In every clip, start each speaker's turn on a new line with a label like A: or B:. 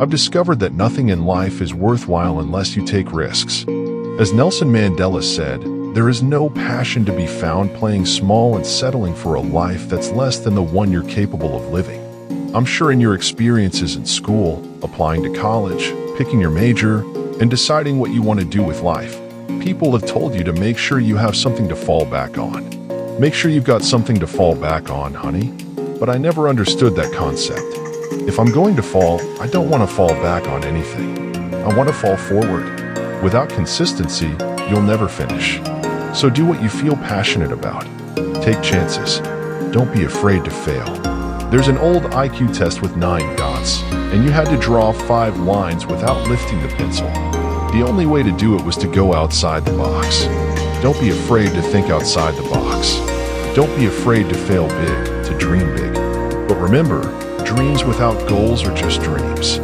A: I've discovered that nothing in life is worthwhile unless you take risks. As Nelson Mandela said, there is no passion to be found playing small and settling for a life that's less than the one you're capable of living. I'm sure in your experiences in school, applying to college, picking your major, and deciding what you want to do with life, people have told you to make sure you have something to fall back on. Make sure you've got something to fall back on, honey. But I never understood that concept. If I'm going to fall, I don't want to fall back on anything. I want to fall forward. Without consistency, you'll never finish. So do what you feel passionate about. Take chances. Don't be afraid to fail. There's an old IQ test with 9 dots, and you had to draw 5 lines without lifting the pencil. The only way to do it was to go outside the box. Don't be afraid to think outside the box. Don't be afraid to fail big, to dream big. But remember, dreams without goals are just dreams.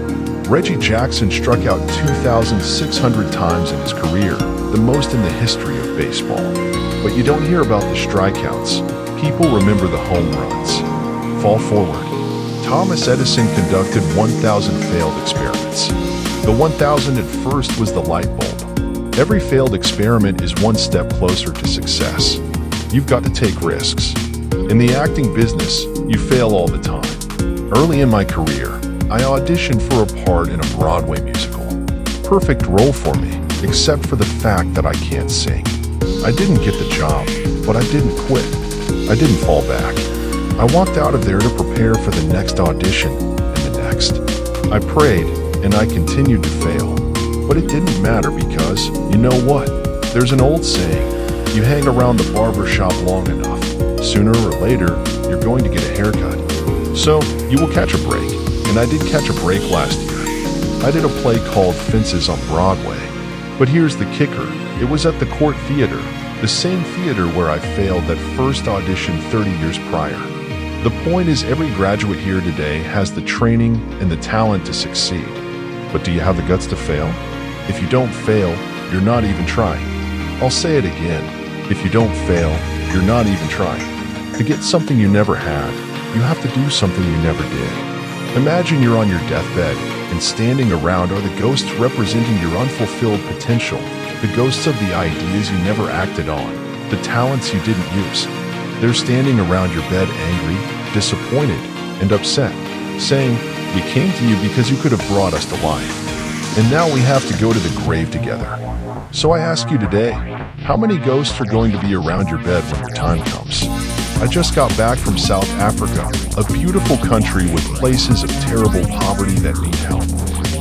A: Reggie Jackson struck out 2,600 times in his career, the most in the history of baseball. But you don't hear about the strikeouts. People remember the home runs. Fall forward. Thomas Edison conducted 1,000 failed experiments. The 1,000 at first was the light bulb. Every failed experiment is one step closer to success. You've got to take risks. In the acting business, you fail all the time. Early in my career, I auditioned for a part in a Broadway musical. Perfect role for me, except for the fact that I can't sing. I didn't get the job, but I didn't quit. I didn't fall back. I walked out of there to prepare for the next audition and the next. I prayed, and I continued to fail. But it didn't matter because, you know what? There's an old saying, you hang around the barber shop long enough, sooner or later, you're going to get a haircut. So, you will catch a break. And I did catch a break last year. I did a play called Fences on Broadway. But here's the kicker. It was at the Court Theater, the same theater where I failed that first audition 30 years prior. The point is every graduate here today has the training and the talent to succeed. But do you have the guts to fail? If you don't fail, you're not even trying. I'll say it again. If you don't fail, you're not even trying. To get something you never had, you have to do something you never did. Imagine you're on your deathbed, and standing around are the ghosts representing your unfulfilled potential, the ghosts of the ideas you never acted on, the talents you didn't use. They're standing around your bed angry, disappointed, and upset, saying, "We came to you because you could have brought us to life. And now we have to go to the grave together." So I ask you today, how many ghosts are going to be around your bed when your time comes? I just got back from South Africa, a beautiful country with places of terrible poverty that need help.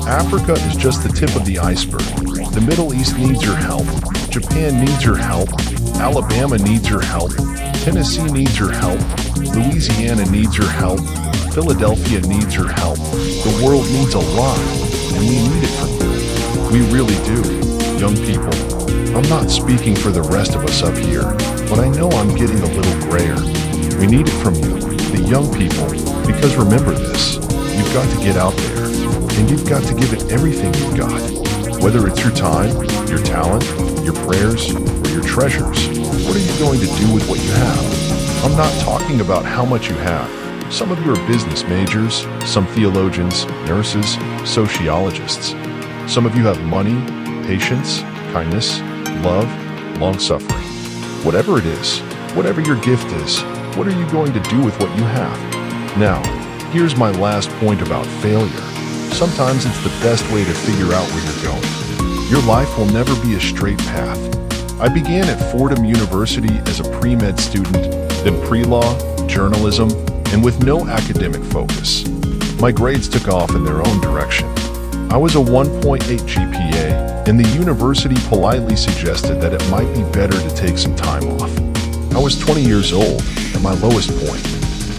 A: Africa is just the tip of the iceberg. The Middle East needs your help. Japan needs your help. Alabama needs your help. Tennessee needs your help. Louisiana needs your help. Philadelphia needs your help. The world needs a lot, and we need it from you. We really do, young people. I'm not speaking for the rest of us up here, but I know I'm getting a little grayer. We need it from you, the young people, because remember this, you've got to get out there, and you've got to give it everything you've got. Whether it's your time, your talent, your prayers, or your treasures, what are you going to do with what you have? I'm not talking about how much you have. Some of you are business majors, some theologians, nurses, sociologists. Some of you have money, patience, kindness, love, long-suffering. Whatever it is, whatever your gift is, what are you going to do with what you have? Now, here's my last point about failure. Sometimes it's the best way to figure out where you're going. Your life will never be a straight path. I began at Fordham University as a pre-med student, then pre-law, journalism, and with no academic focus. My grades took off in their own direction. I was a 1.8 GPA, and the university politely suggested that it might be better to take some time off. I was 20 years old, at my lowest point.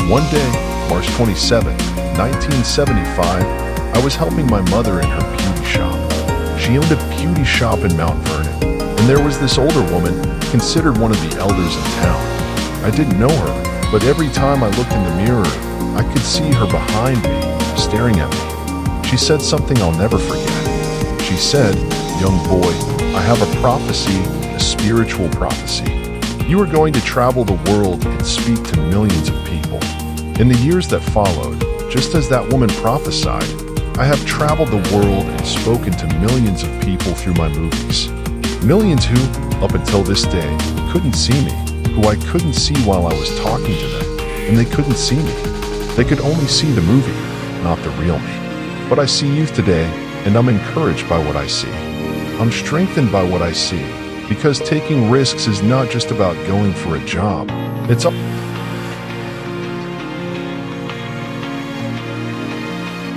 A: One day, March 27, 1975, I was helping my mother in her beauty shop. She owned a beauty shop in Mount Vernon, and there was this older woman, considered one of the elders in town. I didn't know her, but every time I looked in the mirror, I could see her behind me, staring at me. She said something I'll never forget. She said, "Young boy, I have a prophecy, a spiritual prophecy. You are going to travel the world and speak to millions of people." In the years that followed, just as that woman prophesied, I have traveled the world and spoken to millions of people through my movies. Millions who, up until this day, couldn't see me, who I couldn't see while I was talking to them, and they couldn't see me. They could only see the movie, not the real me. But I see youth today, and I'm encouraged by what I see. I'm strengthened by what I see, because taking risks is not just about going for a job. It's